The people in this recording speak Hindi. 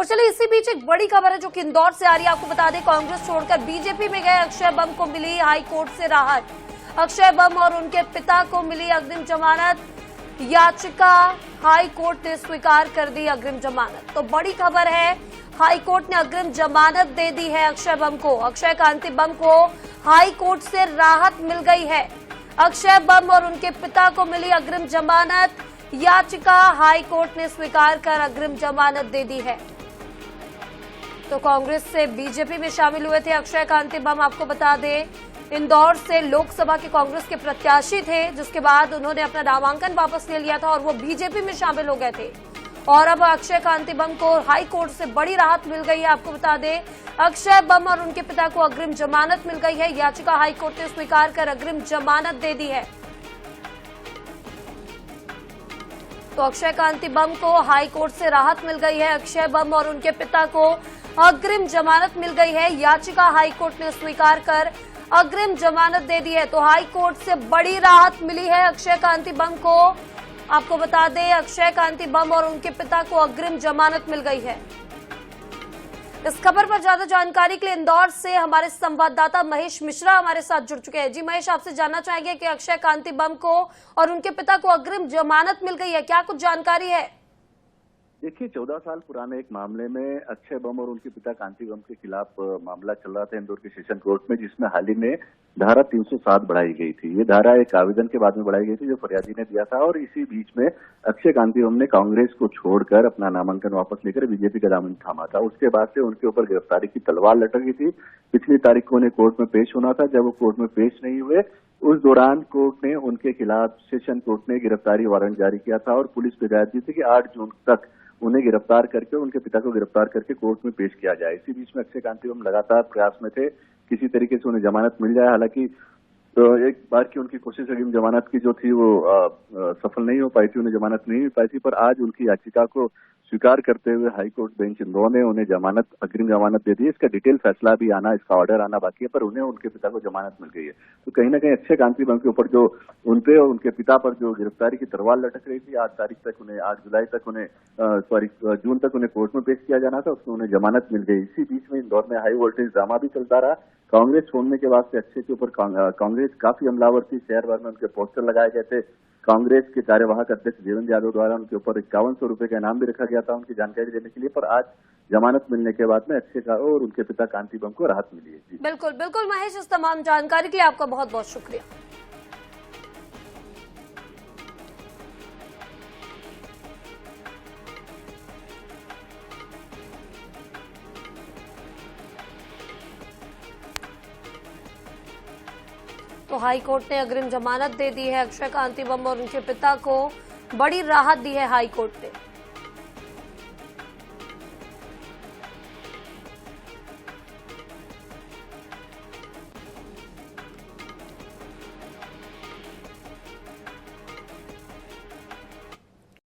और चलिए इसी बीच एक बड़ी खबर है जो कि इंदौर से आ रही है। आपको बता दें, कांग्रेस छोड़कर बीजेपी में गए अक्षय बम को मिली हाई कोर्ट से राहत। अक्षय बम और उनके पिता को मिली अग्रिम जमानत याचिका, हाई कोर्ट ने स्वीकार कर दी अग्रिम जमानत। तो बड़ी खबर है, हाई कोर्ट ने अग्रिम जमानत दे दी है अक्षय बम को। अक्षय कांति बम को हाई कोर्ट से राहत मिल गई है। अक्षय बम और उनके पिता को मिली अग्रिम जमानत याचिका, हाई कोर्ट ने स्वीकार कर अग्रिम जमानत दे दी है। तो कांग्रेस से बीजेपी में शामिल हुए थे अक्षय कांति बम। आपको बता दें, इंदौर से लोकसभा के कांग्रेस के प्रत्याशी थे, जिसके बाद उन्होंने अपना नामांकन वापस ले लिया था और वो बीजेपी में शामिल हो गए थे। और अब अक्षय कांति बम को हाई कोर्ट से बड़ी राहत मिल गई है। आपको बता दें, अक्षय बम और उनके पिता को अग्रिम जमानत मिल गई है। याचिका हाई कोर्ट ने स्वीकार कर अग्रिम जमानत दे दी है। तो अक्षय कांति बम को हाई कोर्ट से राहत मिल गई है। अक्षय बम और उनके पिता को अग्रिम जमानत मिल गई है। याचिका हाई कोर्ट ने स्वीकार कर अग्रिम जमानत दे दी है। तो हाई कोर्ट से बड़ी राहत मिली है अक्षय कांति बम को। आपको बता दें, अक्षय कांति बम और उनके पिता को अग्रिम जमानत मिल गई है। इस खबर पर ज्यादा जानकारी के लिए इंदौर से हमारे संवाददाता महेश मिश्रा हमारे साथ जुड़ चुके हैं। जी महेश, आपसे जानना चाहेंगे कि अक्षय कांति बम को और उनके पिता को अग्रिम जमानत मिल गई है, क्या कुछ जानकारी है? देखिए, 14 साल पुराने एक मामले में अक्षय बम और उनके पिता कांति बम के खिलाफ मामला चल रहा था इंदौर के सेशन कोर्ट में, जिसमें हाल ही में धारा 307 बढ़ाई गई थी। ये धारा एक आवेदन के बाद में बढ़ाई गई थी जो फरियादी ने दिया था। और इसी बीच में अक्षय कांति बम ने कांग्रेस को छोड़कर अपना नामांकन वापस लेकर बीजेपी का दामन थामा था। उसके बाद से उनके ऊपर गिरफ्तारी की तलवार लटकी थी। पिछली तारीख को उन्हें कोर्ट में पेश होना था। जब वो कोर्ट में पेश नहीं हुए, उस दौरान कोर्ट ने उनके खिलाफ, सेशन कोर्ट ने गिरफ्तारी वारंट जारी किया था और पुलिस को हिदायत दी थी कि 8 जून तक उन्हें गिरफ्तार करके, उनके पिता को गिरफ्तार करके कोर्ट में पेश किया जाए। इसी बीच में अक्षय कांति बम लगातार प्रयास में थे किसी तरीके से उन्हें जमानत मिल जाए। हालांकि तो एक बार की उनकी कोशिश अग्रिम जमानत की जो थी वो सफल नहीं हो पाई थी, उन्हें जमानत नहीं मिल पाई थी। पर आज उनकी याचिका को स्वीकार करते हुए हाईकोर्ट बेंच इंदौर ने उन्हें जमानत, अग्रिम जमानत दे दी। इसका डिटेल फैसला भी आना, इसका ऑर्डर आना बाकी है, पर उन्हें उनके पिता को जमानत मिल गई है। तो कहीं ना कहीं अक्षय कांति बम के ऊपर जो उनपे और उनके पिता पर जो गिरफ्तारी की तलवार लटक रही थी, 8 तारीख तक उन्हें, 8 जुलाई तक उन्हें, जून तक उन्हें कोर्ट में पेश किया जाना था, उसमें उन्हें जमानत मिल गई। इसी बीच में इंदौर में हाई वोल्टेज ड्रामा भी चलता रहा। कांग्रेस छोड़ने के बाद से अक्षय के ऊपर कांग्रेस काफी हमलावर थी। शहर भर में उनके पोस्टर लगाए गए थे। कांग्रेस के कार्यवाहक अध्यक्ष देवेंद्र यादव द्वारा उनके ऊपर 5100 रुपए का इनाम भी रखा गया था उनकी जानकारी देने के लिए। पर आज जमानत मिलने के बाद में अक्षय का और उनके पिता कांति बम को राहत मिली है। बिल्कुल बिल्कुल महेश, इस तमाम जानकारी के लिए आपका बहुत बहुत शुक्रिया। तो हाई कोर्ट ने अग्रिम जमानत दे दी है अक्षय कांति बम और उनके पिता को, बड़ी राहत दी है हाई कोर्ट ने।